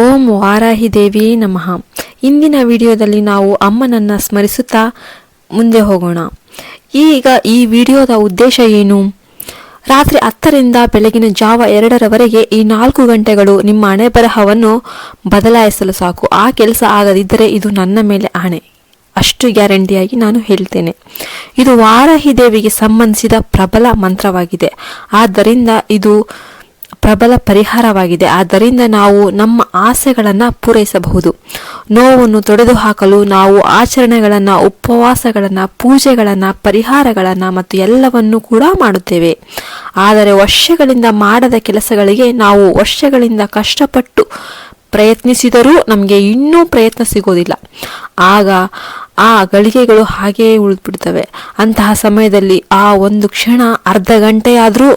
ಓಂ ವಾರಾಹಿ ದೇವಿ ನಮಃ. ಇಂದಿನ ವಿಡಿಯೋದಲ್ಲಿ ನಾವು ಅಮ್ಮನನ್ನು ಸ್ಮರಿಸುತ್ತಾ ಮುಂದೆ ಹೋಗೋಣ. ಈಗ ಈ ವಿಡಿಯೋದ ಉದ್ದೇಶ ಏನು? ರಾತ್ರಿ 10ರಿಂದ ಬೆಳಗಿನ ಜಾವ 2ರವರೆಗೆ ಈ 4 ಗಂಟೆಗಳು ನಿಮ್ಮ ಹಣೆ ಬರಹವನ್ನು ಬದಲಾಯಿಸಲು ಸಾಕು. ಆ ಕೆಲಸ ಆಗದಿದ್ದರೆ ಇದು ನನ್ನ ಮೇಲೆ ಆಣೆ, ಅಷ್ಟು ಗ್ಯಾರಂಟಿಯಾಗಿ ನಾನು ಹೇಳ್ತೇನೆ. ಇದು ವಾರಾಹಿ ದೇವಿಗೆ ಸಂಬಂಧಿಸಿದ ಪ್ರಬಲ ಮಂತ್ರವಾಗಿದೆ. ಆದ್ದರಿಂದ ಇದು ಪ್ರಬಲ ಪರಿಹಾರವಾಗಿದೆ. ಆದ್ದರಿಂದ ನಾವು ನಮ್ಮ ಆಸೆಗಳನ್ನು ಪೂರೈಸಬಹುದು. ನೋವನ್ನು ತೊಡೆದುಹಾಕಲು ನಾವು ಆಚರಣೆಗಳನ್ನು, ಉಪವಾಸಗಳನ್ನು, ಪೂಜೆಗಳನ್ನು, ಪರಿಹಾರಗಳನ್ನು ಮತ್ತು ಎಲ್ಲವನ್ನೂ ಕೂಡ ಮಾಡುತ್ತೇವೆ. ಆದರೆ ವರ್ಷಗಳಿಂದ ಮಾಡದ ಕೆಲಸಗಳಿಗೆ ನಾವು ವರ್ಷಗಳಿಂದ ಕಷ್ಟಪಟ್ಟು ಪ್ರಯತ್ನಿಸಿದರೂ ನಮಗೆ ಇನ್ನೂ ಪ್ರಯತ್ನ ಸಿಗೋದಿಲ್ಲ. ಆಗ ಆ ಗಳಿಗೆಗಳು ಹಾಗೆಯೇ ಉಳಿದ್ಬಿಡ್ತವೆ. ಅಂತಹ ಸಮಯದಲ್ಲಿ ಆ ಒಂದು ಕ್ಷಣ, ಅರ್ಧ ಗಂಟೆಯಾದರೂ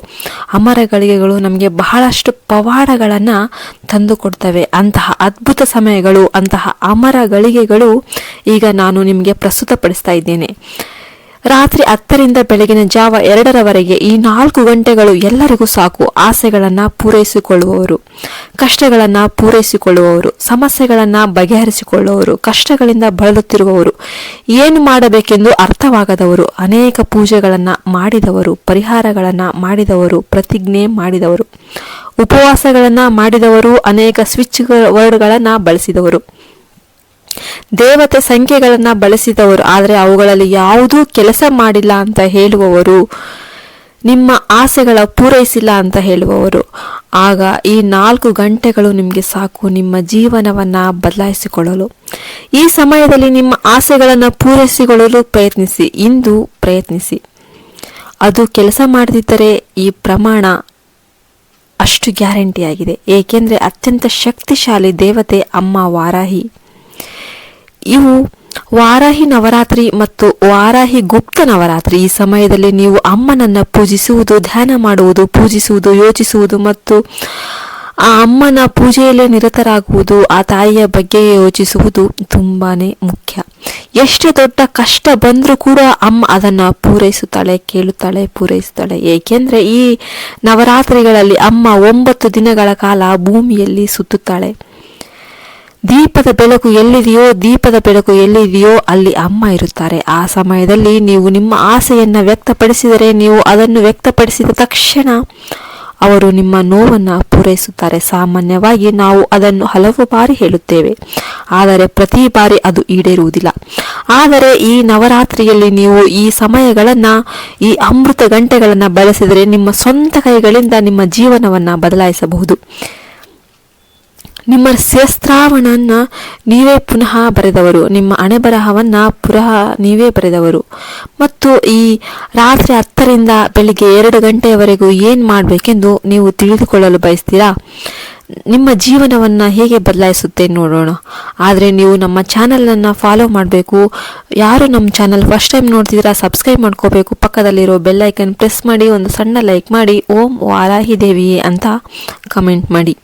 ಅಮರ ಗಳಿಗೆಗಳು ನಮಗೆ ಬಹಳಷ್ಟು ಪವಾಡಗಳನ್ನು ತಂದುಕೊಡ್ತವೆ. ಅಂತಹ ಅದ್ಭುತ ಸಮಯಗಳು, ಅಂತಹ ಅಮರ ಗಳಿಗೆಗಳು ಈಗ ನಾನು ನಿಮಗೆ ಪ್ರಸ್ತುತಪಡಿಸ್ತಾ ಇದ್ದೇನೆ. ರಾತ್ರಿ 10ರಿಂದ ಬೆಳಗಿನ ಜಾವ 2ರವರೆಗೆ ಈ 4 ಗಂಟೆಗಳು ಎಲ್ಲರಿಗೂ ಸಾಕು. ಆಸೆಗಳನ್ನು ಪೂರೈಸಿಕೊಳ್ಳುವವರು, ಕಷ್ಟಗಳನ್ನು ಪೂರೈಸಿಕೊಳ್ಳುವವರು, ಸಮಸ್ಯೆಗಳನ್ನು ಬಗೆಹರಿಸಿಕೊಳ್ಳುವವರು, ಕಷ್ಟಗಳಿಂದ ಬಳಲುತ್ತಿರುವವರು, ಏನು ಮಾಡಬೇಕೆಂದು ಅರ್ಥವಾಗದವರು, ಅನೇಕ ಪೂಜೆಗಳನ್ನು ಮಾಡಿದವರು, ಪರಿಹಾರಗಳನ್ನು ಮಾಡಿದವರು, ಪ್ರತಿಜ್ಞೆ ಮಾಡಿದವರು, ಉಪವಾಸಗಳನ್ನು ಮಾಡಿದವರು, ಅನೇಕ ಸ್ವಿಚ್ ವರ್ಡ್ಗಳನ್ನು ಬಳಸಿದವರು, ದೇವತೆ ಸಂಖ್ಯೆಗಳನ್ನು ಬಳಸಿದವರು, ಆದರೆ ಅವುಗಳಲ್ಲಿ ಯಾವುದೂ ಕೆಲಸ ಮಾಡಿಲ್ಲ ಅಂತ ಹೇಳುವವರು, ನಿಮ್ಮ ಆಸೆಗಳ ಪೂರೈಸಿಲ್ಲ ಅಂತ ಹೇಳುವವರು. ಆಗ ಈ 4 ಗಂಟೆಗಳು ನಿಮಗೆ ಸಾಕು ನಿಮ್ಮ ಜೀವನವನ್ನು ಬದಲಾಯಿಸಿಕೊಳ್ಳಲು. ಈ ಸಮಯದಲ್ಲಿ ನಿಮ್ಮ ಆಸೆಗಳನ್ನು ಪೂರೈಸಿಕೊಳ್ಳಲು ಪ್ರಯತ್ನಿಸಿ. ಇಂದು ಪ್ರಯತ್ನಿಸಿ. ಅದು ಕೆಲಸ ಮಾಡದಿದ್ದರೆ ಈ ಪ್ರಮಾಣ ಅಷ್ಟು ಗ್ಯಾರಂಟಿಯಾಗಿದೆ. ಏಕೆಂದರೆ ಅತ್ಯಂತ ಶಕ್ತಿಶಾಲಿ ದೇವತೆ ಅಮ್ಮ ವಾರಾಹಿ. ಇವು ವಾರಾಹಿ ನವರಾತ್ರಿ ಮತ್ತು ವಾರಾಹಿ ಗುಪ್ತ ನವರಾತ್ರಿ. ಈ ಸಮಯದಲ್ಲಿ ನೀವು ಅಮ್ಮನನ್ನು ಪೂಜಿಸುವುದು, ಧ್ಯಾನ ಮಾಡುವುದು, ಪೂಜಿಸುವುದು, ಯೋಚಿಸುವುದು ಮತ್ತು ಆ ಅಮ್ಮನ ಪೂಜೆಯಲ್ಲೇ ನಿರತರಾಗುವುದು, ಆ ತಾಯಿಯ ಬಗ್ಗೆ ಯೋಚಿಸುವುದು ತುಂಬಾನೇ ಮುಖ್ಯ. ಎಷ್ಟು ದೊಡ್ಡ ಕಷ್ಟ ಬಂದರೂ ಕೂಡ ಅಮ್ಮ ಅದನ್ನು ಪೂರೈಸುತ್ತಾಳೆ, ಕೇಳುತ್ತಾಳೆ, ಪೂರೈಸುತ್ತಾಳೆ. ಏಕೆಂದರೆ ಈ ನವರಾತ್ರಿಗಳಲ್ಲಿ ಅಮ್ಮ 9 ದಿನಗಳ ಕಾಲ ಭೂಮಿಯಲ್ಲಿ ಸುತ್ತುತ್ತಾಳೆ. ದೀಪದ ಬೆಳಕು ಎಲ್ಲಿದೆಯೋ ಅಲ್ಲಿ ಅಮ್ಮ ಇರುತ್ತಾರೆ. ಆ ಸಮಯದಲ್ಲಿ ನೀವು ನಿಮ್ಮ ಆಸೆಯನ್ನು ವ್ಯಕ್ತಪಡಿಸಿದರೆ, ನೀವು ಅದನ್ನು ವ್ಯಕ್ತಪಡಿಸಿದ ತಕ್ಷಣ ಅವರು ನಿಮ್ಮ ನೋವನ್ನು ಪೂರೈಸುತ್ತಾರೆ. ಸಾಮಾನ್ಯವಾಗಿ ನಾವು ಅದನ್ನು ಹಲವು ಬಾರಿ ಹೇಳುತ್ತೇವೆ, ಆದರೆ ಪ್ರತಿ ಬಾರಿ ಅದು ಈಡೇರುವುದಿಲ್ಲ. ಆದರೆ ಈ ನವರಾತ್ರಿಯಲ್ಲಿ ನೀವು ಈ ಸಮಯಗಳನ್ನು, ಈ ಅಮೃತ ಗಂಟೆಗಳನ್ನು ಬಳಸಿದರೆ ನಿಮ್ಮ ಸ್ವಂತ ಕೈಗಳಿಂದ ನಿಮ್ಮ ಜೀವನವನ್ನು ಬದಲಾಯಿಸಬಹುದು. ನಿಮ್ಮ ಶಸ್ತ್ರಾವಣವನ್ನು ನೀವೇ ಪುನಃ ಬರೆದವರು, ನಿಮ್ಮ ಹಣೆ ಬರಹವನ್ನು ಪುನಃ ನೀವೇ ಬರೆದವರು. ಮತ್ತು ಈ ರಾತ್ರಿ 10ರಿಂದ ಬೆಳಿಗ್ಗೆ 2 ಗಂಟೆಯವರೆಗೂ ಏನು ಮಾಡಬೇಕೆಂದು ನೀವು ತಿಳಿದುಕೊಳ್ಳಲು ಬಯಸ್ತೀರಾ? ನಿಮ್ಮ ಜೀವನವನ್ನು ಹೇಗೆ ಬದಲಾಯಿಸುತ್ತೆ ನೋಡೋಣ. ಆದರೆ ನೀವು ನಮ್ಮ ಚಾನಲನ್ನು ಫಾಲೋ ಮಾಡಬೇಕು. ಯಾರು ನಮ್ಮ ಚಾನಲ್ ಫಸ್ಟ್ ಟೈಮ್ ನೋಡ್ತಿದ್ದೀರಾ ಸಬ್ಸ್ಕ್ರೈಬ್ ಮಾಡ್ಕೋಬೇಕು. ಪಕ್ಕದಲ್ಲಿರೋ ಬೆಲ್ ಐಕನ್ ಪ್ರೆಸ್ ಮಾಡಿ, ಒಂದು ಸಣ್ಣ ಲೈಕ್ ಮಾಡಿ, ಓಂ ವಾರಾಹಿ ದೇವಿಯೇ ಅಂತ ಕಮೆಂಟ್ ಮಾಡಿ.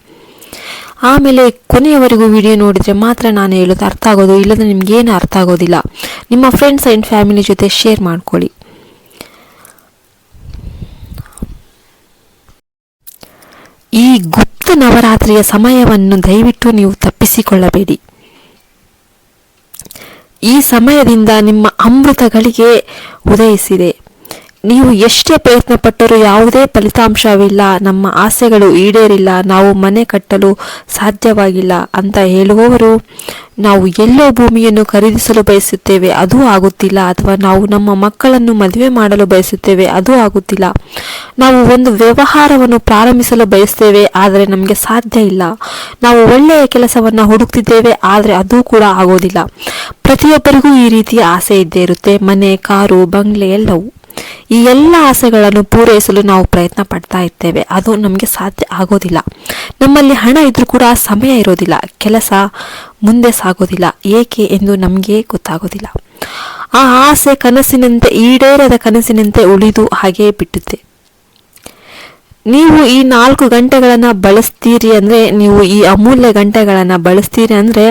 ಆಮೇಲೆ ಕೊನೆಯವರೆಗೂ ವಿಡಿಯೋ ನೋಡಿದರೆ ಮಾತ್ರ ನಾನು ಹೇಳೋದು ಅರ್ಥ ಆಗೋದು, ಇಲ್ಲದ ನಿಮಗೇನು ಅರ್ಥ ಆಗೋದಿಲ್ಲ. ನಿಮ್ಮ ಫ್ರೆಂಡ್ಸ್ ಆ್ಯಂಡ್ ಫ್ಯಾಮಿಲಿ ಜೊತೆ ಶೇರ್ ಮಾಡ್ಕೊಳ್ಳಿ. ಈ ಗುಪ್ತ ನವರಾತ್ರಿಯ ಸಮಯವನ್ನು ದಯವಿಟ್ಟು ನೀವು ತಪ್ಪಿಸಿಕೊಳ್ಳಬೇಡಿ. ಈ ಸಮಯದಿಂದ ನಿಮ್ಮ ಅಮೃತಗಳಿಗೆ ಉದಯಿಸಿದೆ. ನೀವು ಎಷ್ಟೇ ಪ್ರಯತ್ನ ಪಟ್ಟರೂ ಯಾವುದೇ ಫಲಿತಾಂಶವಿಲ್ಲ, ನಮ್ಮ ಆಸೆಗಳು ಈಡೇರಿಲ್ಲ, ನಾವು ಮನೆ ಕಟ್ಟಲು ಸಾಧ್ಯವಾಗಿಲ್ಲ ಅಂತ ಹೇಳುವವರು, ನಾವು ಎಲ್ಲೋ ಭೂಮಿಯನ್ನು ಖರೀದಿಸಲು ಬಯಸುತ್ತೇವೆ, ಅದೂ ಆಗುತ್ತಿಲ್ಲ. ಅಥವಾ ನಾವು ನಮ್ಮ ಮಕ್ಕಳನ್ನು ಮದುವೆ ಮಾಡಲು ಬಯಸುತ್ತೇವೆ, ಅದೂ ಆಗುತ್ತಿಲ್ಲ. ನಾವು ಒಂದು ವ್ಯವಹಾರವನ್ನು ಪ್ರಾರಂಭಿಸಲು ಬಯಸ್ತೇವೆ, ಆದರೆ ನಮಗೆ ಸಾಧ್ಯ ಇಲ್ಲ. ನಾವು ಒಳ್ಳೆಯ ಕೆಲಸವನ್ನು ಹುಡುಕ್ತಿದ್ದೇವೆ, ಆದರೆ ಅದೂ ಕೂಡ ಆಗೋದಿಲ್ಲ. ಪ್ರತಿಯೊಬ್ಬರಿಗೂ ಈ ರೀತಿಯ ಆಸೆ ಇದ್ದೇ ಇರುತ್ತೆ, ಮನೆ, ಕಾರು, ಬಂಗ್ಲೆ ಎಲ್ಲವೂ. ಈ ಎಲ್ಲ ಆಸೆಗಳನ್ನು ಪೂರೈಸಲು ನಾವು ಪ್ರಯತ್ನ ಪಡ್ತಾ ಇರ್ತೇವೆ, ಅದು ನಮಗೆ ಸಾಧ್ಯ ಆಗೋದಿಲ್ಲ. ನಮ್ಮಲ್ಲಿ ಹಣ ಇದ್ರೂ ಕೂಡ ಸಮಯ ಇರೋದಿಲ್ಲ, ಕೆಲಸ ಮುಂದೆ ಸಾಗೋದಿಲ್ಲ. ಏಕೆ ಎಂದು ನಮಗೆ ಗೊತ್ತಾಗೋದಿಲ್ಲ. ಆ ಆಸೆ ಕನಸಿನಂತೆ, ಈಡೇರದ ಕನಸಿನಂತೆ ಉಳಿದು ಹಾಗೇ ಬಿಟ್ಟುತ್ತೆ. ನೀವು ಈ 4 ಗಂಟೆಗಳನ್ನು ಬಳಸ್ತೀರಿ ಅಂದರೆ, ನೀವು ಈ ಅಮೂಲ್ಯ ಗಂಟೆಗಳನ್ನು ಬಳಸ್ತೀರಿ ಅಂದರೆ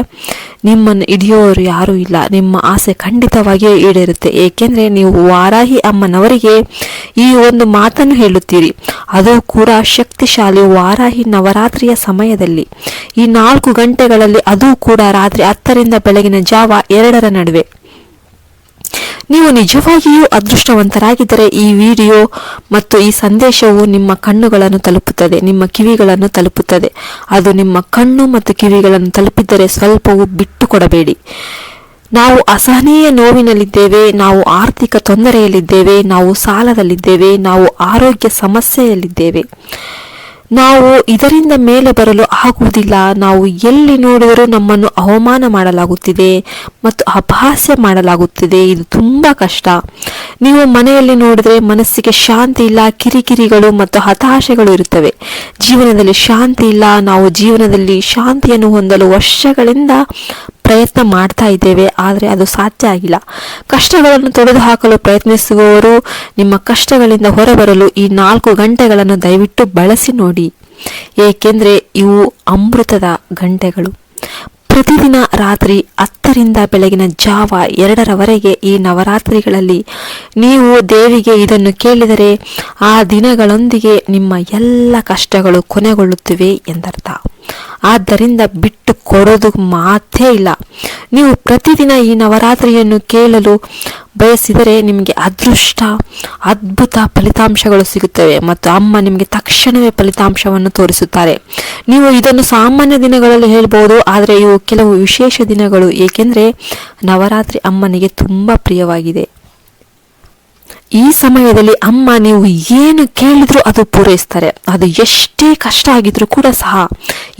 ನಿಮ್ಮನ್ನು ಹಿಡಿಯೋರು ಯಾರೂ ಇಲ್ಲ. ನಿಮ್ಮ ಆಸೆ ಖಂಡಿತವಾಗಿಯೂ ಈಡೇರುತ್ತೆ. ಏಕೆಂದರೆ ನೀವು ವಾರಾಹಿ ಅಮ್ಮನವರಿಗೆ ಈ ಒಂದು ಮಾತನ್ನು ಹೇಳುತ್ತೀರಿ, ಅದು ಕೂಡ ಶಕ್ತಿಶಾಲಿ ವಾರಾಹಿ ನವರಾತ್ರಿಯ ಸಮಯದಲ್ಲಿ, ಈ 4 ಗಂಟೆಗಳಲ್ಲಿ, ಅದು ಕೂಡ ರಾತ್ರಿ 10ರಿಂದ ಬೆಳಗಿನ ಜಾವ 2ರ ನಡುವೆ. ನೀವು ನಿಜವಾಗಿಯೂ ಅದೃಷ್ಟವಂತರಾಗಿದ್ದರೆ ಈ ವಿಡಿಯೋ ಮತ್ತು ಈ ಸಂದೇಶವು ನಿಮ್ಮ ಕಣ್ಣುಗಳನ್ನು ತಲುಪುತ್ತದೆ, ನಿಮ್ಮ ಕಿವಿಗಳನ್ನು ತಲುಪುತ್ತದೆ. ಅದು ನಿಮ್ಮ ಕಣ್ಣು ಮತ್ತು ಕಿವಿಗಳನ್ನು ತಲುಪಿದ್ದರೆ ಸ್ವಲ್ಪವೂ ಬಿಟ್ಟು ಕೊಡಬೇಡಿ. ನಾವು ಅಸಹನೀಯ ನೋವಿನಲ್ಲಿದ್ದೇವೆ, ನಾವು ಆರ್ಥಿಕ ತೊಂದರೆಯಲ್ಲಿದ್ದೇವೆ, ನಾವು ಸಾಲದಲ್ಲಿದ್ದೇವೆ, ನಾವು ಆರೋಗ್ಯ ಸಮಸ್ಯೆಯಲ್ಲಿದ್ದೇವೆ, ನಾವು ಇದರಿಂದ ಮೇಲೆ ಬರಲು ಆಗುವುದಿಲ್ಲ, ನಾವು ಎಲ್ಲಿ ನೋಡಿದರೂ ನಮ್ಮನ್ನು ಅವಮಾನ ಮಾಡಲಾಗುತ್ತಿದೆ ಮತ್ತು ಅಪಹಾಸ್ಯ ಮಾಡಲಾಗುತ್ತಿದೆ, ಇದು ತುಂಬ ಕಷ್ಟ. ನೀವು ಮನೆಯಲ್ಲಿ ನೋಡಿದರೆ ಮನಸ್ಸಿಗೆ ಶಾಂತಿ ಇಲ್ಲ, ಕಿರಿಕಿರಿಗಳು ಮತ್ತು ಹತಾಶೆಗಳು ಇರುತ್ತವೆ. ಜೀವನದಲ್ಲಿ ಶಾಂತಿ ಇಲ್ಲ. ನಾವು ಜೀವನದಲ್ಲಿ ಶಾಂತಿಯನ್ನು ಹೊಂದಲು ವರ್ಷಗಳಿಂದ ಪ್ರಯತ್ನ ಮಾಡ್ತಾ ಇದ್ದೇವೆ, ಆದರೆ ಅದು ಸಾಧ್ಯ ಆಗಿಲ್ಲ. ಕಷ್ಟಗಳನ್ನು ತೊಡೆದುಹಾಕಲು ಪ್ರಯತ್ನಿಸುವವರು ನಿಮ್ಮ ಕಷ್ಟಗಳಿಂದ ಹೊರಬರಲು ಈ 4 ಗಂಟೆಗಳನ್ನು ದಯವಿಟ್ಟು ಬಳಸಿ ನೋಡಿ, ಏಕೆಂದರೆ ಇವು ಅಮೃತದ ಗಂಟೆಗಳು. ಪ್ರತಿದಿನ ರಾತ್ರಿ 10ರಿಂದ ಬೆಳಗಿನ ಜಾವ 2ರವರೆಗೆ ಈ ನವರಾತ್ರಿಗಳಲ್ಲಿ ನೀವು ದೇವಿಗೆ ಇದನ್ನು ಕೇಳಿದರೆ ಆ ದಿನಗಳೊಂದಿಗೆ ನಿಮ್ಮ ಎಲ್ಲ ಕಷ್ಟಗಳು ಕೊನೆಗೊಳ್ಳುತ್ತಿವೆ ಎಂದರ್ಥ. ಆದ್ದರಿಂದ ಬಿಟ್ಟು ಕೊಡೋದು ಮಾತೇ ಇಲ್ಲ. ನೀವು ಪ್ರತಿದಿನ ಈ ನವರಾತ್ರಿಯನ್ನು ಕೇಳಲು ಬಯಸಿದರೆ ನಿಮಗೆ ಅದ್ಭುತ ಫಲಿತಾಂಶಗಳು ಸಿಗುತ್ತವೆ ಮತ್ತು ಅಮ್ಮ ನಿಮಗೆ ತಕ್ಷಣವೇ ಫಲಿತಾಂಶವನ್ನು ತೋರಿಸುತ್ತಾರೆ. ನೀವು ಇದನ್ನು ಸಾಮಾನ್ಯ ದಿನಗಳಲ್ಲಿ ಹೇಳ್ಬೋದು, ಆದರೆ ಇವು ಕೆಲವು ವಿಶೇಷ ದಿನಗಳು, ಏಕೆಂದರೆ ನವರಾತ್ರಿ ಅಮ್ಮನಿಗೆ ತುಂಬ ಪ್ರಿಯವಾಗಿದೆ. ಈ ಸಮಯದಲ್ಲಿ ಅಮ್ಮ ನೀವು ಏನು ಕೇಳಿದ್ರು ಅದು ಪೂರೈಸ್ತಾರೆ. ಅದು ಎಷ್ಟೇ ಕಷ್ಟ ಆಗಿದ್ರೂ ಕೂಡ ಸಹ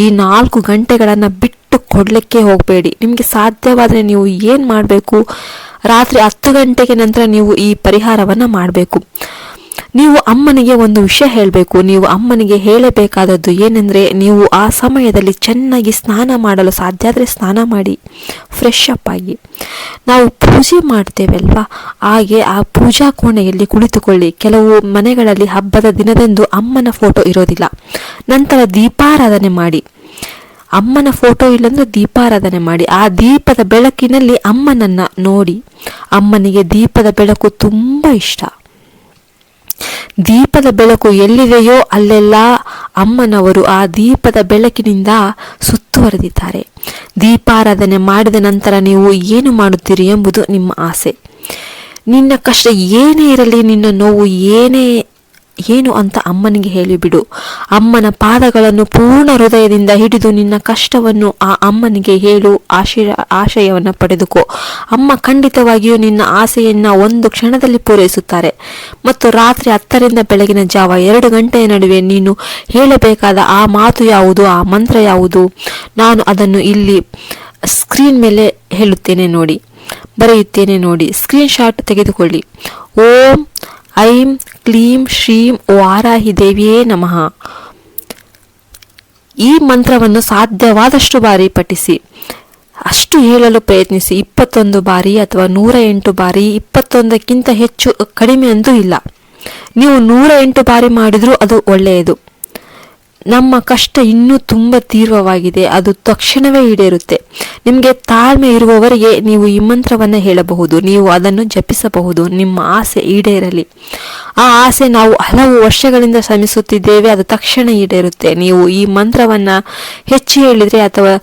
ಈ 4 ಗಂಟೆಗಳನ್ನು ಬಿಟ್ಟು ಕೊಡಲಿಕ್ಕೆ ಹೋಗಬೇಡಿ. ನಿಮಗೆ ಸಾಧ್ಯವಾದರೆ ನೀವು ಏನು ಮಾಡಬೇಕು, ರಾತ್ರಿ 10 ಗಂಟೆಗೆ ನಂತರ ನೀವು ಈ ಪರಿಹಾರವನ್ನು ಮಾಡಬೇಕು. ನೀವು ಅಮ್ಮನಿಗೆ ಒಂದು ವಿಷಯ ಹೇಳಬೇಕು. ನೀವು ಅಮ್ಮನಿಗೆ ಹೇಳಬೇಕಾದದ್ದು ಏನೆಂದರೆ, ನೀವು ಆ ಸಮಯದಲ್ಲಿ ಚೆನ್ನಾಗಿ ಸ್ನಾನ ಮಾಡಲು ಸಾಧ್ಯ ಆದರೆ ಸ್ನಾನ ಮಾಡಿ, ಫ್ರೆಶ್ ಅಪ್ ಆಗಿ. ನಾವು ಪೂಜೆ ಮಾಡ್ತೇವೆ ಅಲ್ವಾ, ಹಾಗೆ ಆ ಪೂಜಾ ಕೋಣೆಯಲ್ಲಿ ಕುಳಿತುಕೊಳ್ಳಿ. ಕೆಲವು ಮನೆಗಳಲ್ಲಿ ಹಬ್ಬದ ದಿನದಂದು ಅಮ್ಮನ ಫೋಟೋ ಇರೋದಿಲ್ಲ. ನಂತರ ದೀಪಾರಾಧನೆ ಮಾಡಿ. ಅಮ್ಮನ ಫೋಟೋ ಇಲ್ಲಂದ್ರೆ ದೀಪಾರಾಧನೆ ಮಾಡಿ. ಆ ದೀಪದ ಬೆಳಕಿನಲ್ಲಿ ಅಮ್ಮನನ್ನ ನೋಡಿ. ಅಮ್ಮನಿಗೆ ದೀಪದ ಬೆಳಕು ತುಂಬ ಇಷ್ಟ. ದೀಪದ ಬೆಳಕು ಎಲ್ಲಿದೆಯೋ ಅಲ್ಲೆಲ್ಲ ಅಮ್ಮನವರು ಆ ದೀಪದ ಬೆಳಕಿನಿಂದ ಸುತ್ತುವರೆದಿದ್ದಾರೆ. ದೀಪಾರಾಧನೆ ಮಾಡಿದ ನಂತರ ನೀವು ಏನು ಮಾಡುತ್ತೀರಿ ಎಂಬುದು ನಿಮ್ಮ ಆಸೆ. ನಿನ್ನ ಕಷ್ಟ ಏನೇ ಇರಲಿ, ನಿನ್ನ ನೋವು ಏನು ಅಂತ ಅಮ್ಮನಿಗೆ ಹೇಳಿಬಿಡು. ಅಮ್ಮನ ಪಾದಗಳನ್ನು ಪೂರ್ಣ ಹೃದಯದಿಂದ ಹಿಡಿದು ನಿನ್ನ ಕಷ್ಟವನ್ನು ಆ ಅಮ್ಮನಿಗೆ ಹೇಳು. ಆಶಯವನ್ನು ಪಡೆದುಕೋ. ಅಮ್ಮ ಖಂಡಿತವಾಗಿಯೂ ನಿನ್ನ ಆಸೆಯನ್ನು ಒಂದು ಕ್ಷಣದಲ್ಲಿ ಪೂರೈಸುತ್ತಾರೆ. ಮತ್ತು ರಾತ್ರಿ 10ರಿಂದ ಬೆಳಗಿನ ಜಾವ 2 ಗಂಟೆಯ ನಡುವೆ ನೀನು ಹೇಳಬೇಕಾದ ಆ ಮಾತು ಯಾವುದು, ಆ ಮಂತ್ರ ಯಾವುದು, ನಾನು ಅದನ್ನು ಇಲ್ಲಿ ಸ್ಕ್ರೀನ್ ಮೇಲೆ ಹೇಳುತ್ತೇನೆ ನೋಡಿ, ಬರೆಯುತ್ತೇನೆ ನೋಡಿ. ಸ್ಕ್ರೀನ್ ಶಾಟ್ ತೆಗೆದುಕೊಳ್ಳಿ. ಓಂ ಐಂ ಕ್ಲೀಂ ಶ್ರೀಂ ವಾರಾಹಿ ದೇವಿಯೇ ನಮಃ. ಈ ಮಂತ್ರವನ್ನು ಸಾಧ್ಯವಾದಷ್ಟು ಬಾರಿ ಪಠಿಸಿ. ಅಷ್ಟು ಹೇಳಲು ಪ್ರಯತ್ನಿಸಿ. 21 ಬಾರಿ ಅಥವಾ 108 ಬಾರಿ. 21ಕ್ಕಿಂತ ಹೆಚ್ಚು ಕಡಿಮೆ ಅಂತೂ ಇಲ್ಲ. ನೀವು 108 ಬಾರಿ ಮಾಡಿದರೂ ಅದು ಒಳ್ಳೆಯದು. ನಮ್ಮ ಕಷ್ಟ ಇನ್ನೂ ತುಂಬ ತೀವ್ರವಾಗಿದೆ, ಅದು ತಕ್ಷಣವೇ ಈಡೇರುತ್ತೆ. ನಿಮಗೆ ತಾಳ್ಮೆ ಇರುವವರೆಗೆ ನೀವು ಈ ಮಂತ್ರವನ್ನು ಹೇಳಬಹುದು, ನೀವು ಅದನ್ನು ಜಪಿಸಬಹುದು. ನಿಮ್ಮ ಆಸೆ ಈಡೇರಲಿ. ಆ ಆಸೆ ನಾವು ಹಲವು ವರ್ಷಗಳಿಂದ ಶ್ರಮಿಸುತ್ತಿದ್ದೇವೆ, ಅದು ತಕ್ಷಣ ಈಡೇರುತ್ತೆ. ನೀವು ಈ ಮಂತ್ರವನ್ನು ಹೆಚ್ಚು ಹೇಳಿದರೆ ಅಥವಾ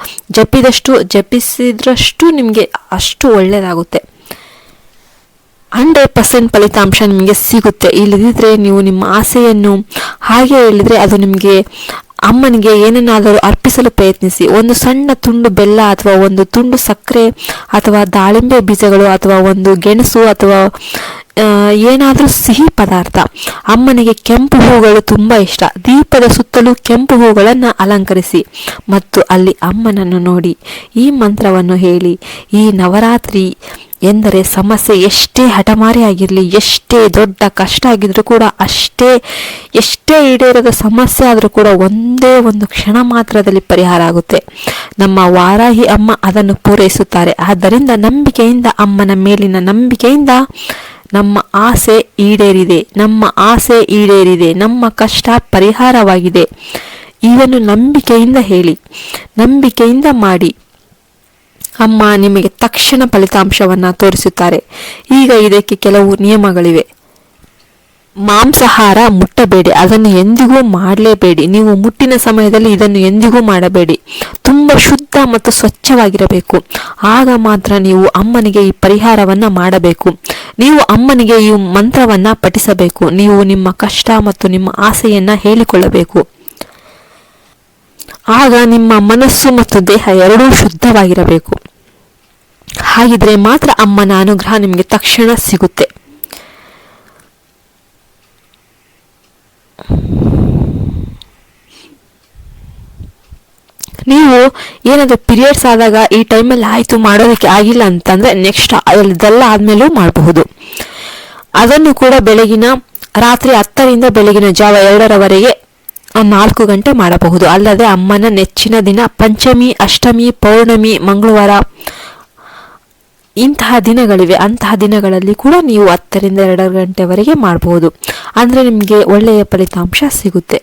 ಜಪಿಸಿದ್ರಷ್ಟು ನಿಮಗೆ ಅಷ್ಟು ಒಳ್ಳೆಯದಾಗುತ್ತೆ. 100% ಫಲಿತಾಂಶ ನಿಮಗೆ ಸಿಗುತ್ತೆ. ಇಲ್ಲದಿದ್ದರೆ ನೀವು ನಿಮ್ಮ ಆಸೆಯನ್ನು ಹಾಗೆ ಹೇಳಿದರೆ ಅದು ನಿಮಗೆ ಅಮ್ಮನಿಗೆ ಏನನ್ನಾದರೂ ಅರ್ಪಿಸಲು ಪ್ರಯತ್ನಿಸಿ. ಒಂದು ಸಣ್ಣ ತುಂಡು ಬೆಲ್ಲ ಅಥವಾ ಒಂದು ತುಂಡು ಸಕ್ಕರೆ ಅಥವಾ ದಾಳಿಂಬೆ ಬೀಜಗಳು ಅಥವಾ ಒಂದು ಗೆಣಸು ಅಥವಾ ಏನಾದರೂ ಸಿಹಿ ಪದಾರ್ಥ. ಅಮ್ಮನಿಗೆ ಕೆಂಪು ಹೂಗಳು ತುಂಬ ಇಷ್ಟ. ದೀಪದ ಸುತ್ತಲೂ ಕೆಂಪು ಹೂಗಳನ್ನು ಅಲಂಕರಿಸಿ ಮತ್ತು ಅಲ್ಲಿ ಅಮ್ಮನನ್ನು ನೋಡಿ ಈ ಮಂತ್ರವನ್ನು ಹೇಳಿ. ಈ ನವರಾತ್ರಿ ಎಂದರೆ ಸಮಸ್ಯೆ ಎಷ್ಟೇ ಹಠಮಾರಿ ಆಗಿರಲಿ, ಎಷ್ಟೇ ದೊಡ್ಡ ಕಷ್ಟ ಆಗಿದ್ರೂ ಕೂಡ, ಎಷ್ಟೇ ಈಡೇರದ ಸಮಸ್ಯೆ ಆದರೂ ಕೂಡ ಒಂದೇ ಒಂದು ಕ್ಷಣ ಮಾತ್ರದಲ್ಲಿ ಪರಿಹಾರ ಆಗುತ್ತೆ. ನಮ್ಮ ವಾರಾಹಿ ಅಮ್ಮ ಅದನ್ನು ಪೂರೈಸುತ್ತಾರೆ. ಆದ್ದರಿಂದ ನಂಬಿಕೆಯಿಂದ, ಅಮ್ಮನ ಮೇಲಿನ ನಂಬಿಕೆಯಿಂದ ನಮ್ಮ ಆಸೆ ಈಡೇರಿದೆ, ನಮ್ಮ ಆಸೆ ಈಡೇರಿದೆ, ನಮ್ಮ ಕಷ್ಟ ಪರಿಹಾರವಾಗಿದೆ. ಇದನ್ನು ನಂಬಿಕೆಯಿಂದ ಹೇಳಿ, ನಂಬಿಕೆಯಿಂದ ಮಾಡಿ. ಅಮ್ಮ ನಿಮಗೆ ತಕ್ಷಣ ಫಲಿತಾಂಶವನ್ನು ತೋರಿಸುತ್ತಾರೆ. ಈಗ ಇದಕ್ಕೆ ಕೆಲವು ನಿಯಮಗಳಿವೆ. ಮಾಂಸಾಹಾರ ಮುಟ್ಟಬೇಡಿ, ಅದನ್ನು ಎಂದಿಗೂ ಮಾಡಲೇಬೇಡಿ. ನೀವು ಮುಟ್ಟಿನ ಸಮಯದಲ್ಲಿ ಇದನ್ನು ಎಂದಿಗೂ ಮಾಡಬೇಡಿ. ತುಂಬ ಶುದ್ಧ ಮತ್ತು ಸ್ವಚ್ಛವಾಗಿರಬೇಕು. ಆಗ ಮಾತ್ರ ನೀವು ಅಮ್ಮನಿಗೆ ಈ ಪರಿಹಾರವನ್ನು ಮಾಡಬೇಕು. ನೀವು ಅಮ್ಮನಿಗೆ ಈ ಮಂತ್ರವನ್ನು ಪಠಿಸಬೇಕು. ನೀವು ನಿಮ್ಮ ಕಷ್ಟ ಮತ್ತು ನಿಮ್ಮ ಆಸೆಯನ್ನು ಹೇಳಿಕೊಳ್ಳಬೇಕು. ಆಗ ನಿಮ್ಮ ಮನಸ್ಸು ಮತ್ತು ದೇಹ ಎರಡೂ ಶುದ್ಧವಾಗಿರಬೇಕು. ಹಾಗಿದ್ರೆ ಮಾತ್ರ ಅಮ್ಮನ ಅನುಗ್ರಹ ನಿಮಗೆ ತಕ್ಷಣ ಸಿಗುತ್ತೆ. ನೀವು ಏನಾದರೂ ಪೀರಿಯಡ್ಸ್ ಆದಾಗ ಈ ಟೈಮಲ್ಲಿ ಆಯಿತು ಮಾಡೋದಕ್ಕೆ ಆಗಿಲ್ಲ ಅಂತಂದರೆ ನೆಕ್ಸ್ಟ್ ಇದೆಲ್ಲ ಆದಮೇಲೂ ಮಾಡಬಹುದು. ಅದನ್ನು ಕೂಡ ರಾತ್ರಿ 10ರಿಂದ ಬೆಳಗಿನ ಜಾವ 2ರವರೆಗೆ 4 ಗಂಟೆ ಮಾಡಬಹುದು. ಅಲ್ಲದೆ ಅಮ್ಮನ ನೆಚ್ಚಿನ ದಿನ ಪಂಚಮಿ, ಅಷ್ಟಮಿ, ಪೌರ್ಣಮಿ, ಮಂಗಳವಾರ ಇಂತಹ ದಿನಗಳಿವೆ. ಅಂತಹ ದಿನಗಳಲ್ಲಿ ಕೂಡ ನೀವು 10ರಿಂದ 2 ಗಂಟೆವರೆಗೆ ಮಾಡಬಹುದು. ಅಂದರೆ ನಿಮಗೆ ಒಳ್ಳೆಯ ಫಲಿತಾಂಶ ಸಿಗುತ್ತೆ.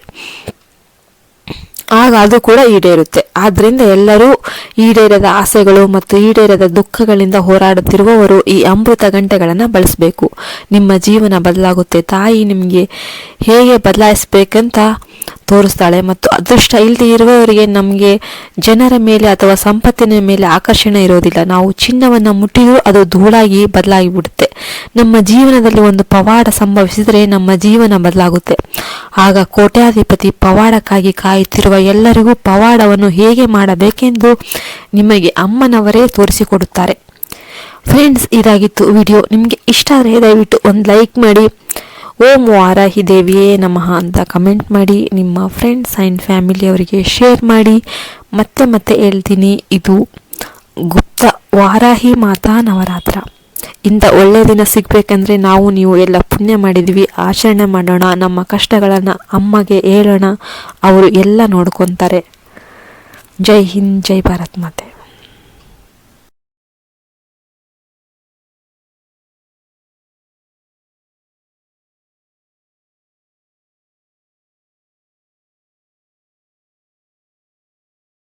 ಆಗ ಅದು ಕೂಡ ಈಡೇರುತ್ತೆ. ಆದ್ದರಿಂದ ಎಲ್ಲರೂ ಈಡೇರದ ಆಸೆಗಳು ಮತ್ತು ಈಡೇರದ ದುಃಖಗಳಿಂದ ಹೋರಾಡುತ್ತಿರುವವರು ಈ ಅಮೃತ ಗಂಟೆಗಳನ್ನು ಬಳಸಬೇಕು. ನಿಮ್ಮ ಜೀವನ ಬದಲಾಗುತ್ತೆ. ತಾಯಿ ನಿಮಗೆ ಹೇಗೆ ಬದಲಾಯಿಸಬೇಕಂತ ತೋರಿಸ್ತಾಳೆ. ಮತ್ತು ಅದೃಷ್ಟ ಇಲ್ಲದೆ ಇರುವವರಿಗೆ ನಮಗೆ ಜನರ ಮೇಲೆ ಅಥವಾ ಸಂಪತ್ತಿನ ಮೇಲೆ ಆಕರ್ಷಣೆ ಇರೋದಿಲ್ಲ. ನಾವು ಚಿನ್ನವನ್ನು ಮುಟ್ಟಿದರೂ ಅದು ಧೂಳಾಗಿ ಬದಲಾಗಿ ಬಿಡುತ್ತೆ. ನಮ್ಮ ಜೀವನದಲ್ಲಿ ಒಂದು ಪವಾಡ ಸಂಭವಿಸಿದರೆ ನಮ್ಮ ಜೀವನ ಬದಲಾಗುತ್ತೆ. ಆಗ ಕೋಟ್ಯಾಧಿಪತಿ ಪವಾಡಕ್ಕಾಗಿ ಕಾಯುತ್ತಿರುವ ಎಲ್ಲರಿಗೂ ಪವಾಡವನ್ನು ಹೇಗೆ ಮಾಡಬೇಕೆಂದು ನಿಮಗೆ ಅಮ್ಮನವರೇ ತೋರಿಸಿಕೊಡುತ್ತಾರೆ. ಫ್ರೆಂಡ್ಸ್, ಇದಾಗಿತ್ತು ವಿಡಿಯೋ. ನಿಮಗೆ ಇಷ್ಟ ಆದರೆ ದಯವಿಟ್ಟು ಒಂದು ಲೈಕ್ ಮಾಡಿ. ಓಂ ವಾರಾಹಿ ದೇವಿಯೇ ನಮಃ ಅಂತ ಕಮೆಂಟ್ ಮಾಡಿ. ನಿಮ್ಮ ಫ್ರೆಂಡ್ಸ್ ಆ್ಯಂಡ್ ಫ್ಯಾಮಿಲಿಯವರಿಗೆ ಶೇರ್ ಮಾಡಿ. ಮತ್ತೆ ಹೇಳ್ತೀನಿ, ಇದು ಗುಪ್ತ ವಾರಾಹಿ ಮಾತಾ ನವರಾತ್ರ. ಇಂಥ ಒಳ್ಳೆಯ ದಿನ ಸಿಗಬೇಕಂದ್ರೆ ನೀವು ಎಲ್ಲ ಪುಣ್ಯ ಮಾಡಿದ್ವಿ, ಆಚರಣೆ ಮಾಡೋಣ. ನಮ್ಮ ಕಷ್ಟಗಳನ್ನು ಅಮ್ಮಗೆ ಹೇಳೋಣ, ಅವರು ಎಲ್ಲ ನೋಡ್ಕೊತಾರೆ. ಜೈ ಹಿಂದ್, ಜೈ ಭಾರತ್ ಮಾತೆ.